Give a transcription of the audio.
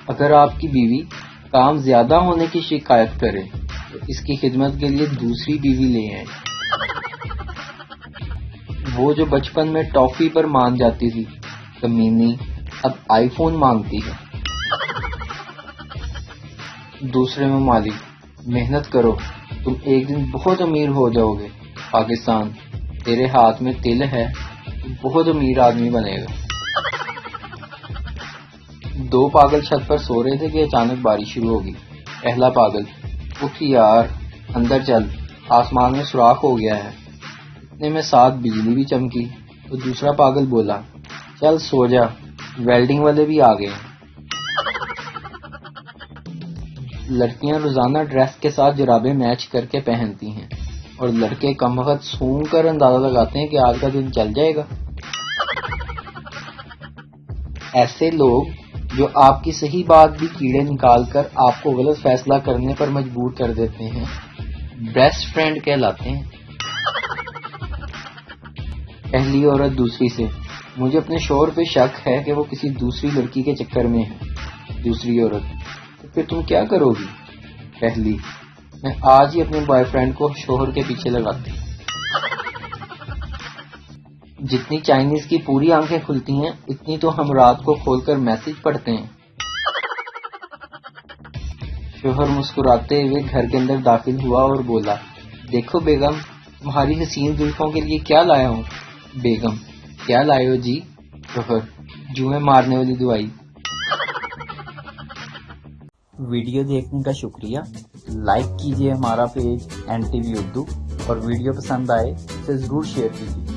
اگر آپ کی بیوی کام زیادہ ہونے کی شکایت کرے تو اس کی خدمت کے لیے دوسری بیوی لے آئیں۔ وہ جو بچپن میں ٹافی پر مان جاتی تھی، کمینی اب آئی فون مانگتی ہے۔ دوسرے ممالک، محنت کرو، تم ایک دن بہت امیر ہو جاؤ گے۔ پاکستان، تیرے ہاتھ میں تل ہے، تو بہت امیر آدمی بنے گا۔ دو پاگل چھت پر سو رہے تھے کہ اچانک بارش شروع ہوگی۔ پہلا پاگل، اٹھ یار، اندر چل، آسمان میں سوراخ ہو گیا ہے۔ اتنے میں ساتھ بجلی بھی چمکی تو دوسرا پاگل بولا، چل سو جا، ویلڈنگ والے بھی آ گئے۔ لڑکیاں روزانہ ڈریس کے ساتھ جرابیں میچ کر کے پہنتی ہیں اور لڑکے کم وقت سونگ کر اندازہ لگاتے ہیں کہ آج کا دن چل جائے گا۔ ایسے لوگ جو آپ کی صحیح بات بھی کیڑے نکال کر آپ کو غلط فیصلہ کرنے پر مجبور کر دیتے ہیں، بیسٹ فرینڈ کہلاتے ہیں۔ پہلی عورت دوسری سے، مجھے اپنے شوہر پہ شک ہے کہ وہ کسی دوسری لڑکی کے چکر میں ہے۔ دوسری عورت، تو پھر تم کیا کرو گی؟ پہلی، میں آج ہی اپنے بوائے فرینڈ کو شوہر کے پیچھے لگاتی۔ جتنی چائنیز کی پوری آنکھیں کھلتی ہیں اتنی تو ہم رات کو کھول کر میسج پڑھتے ہیں۔ شوہر مسکراتے ہوئے گھر کے اندر داخل ہوا اور بولا، دیکھو بیگم، تمہاری حسین زلفوں کے لیے کیا لایا ہوں۔ بیگم، کیا لائے ہو جی؟ شوہر، جوئیں مارنے والی دوائی۔ ویڈیو دیکھنے کا شکریہ۔ لائک کیجیے ہمارا پیج NTV اردو، اور ویڈیو پسند آئے اسے ضرور شیئر کیجیے۔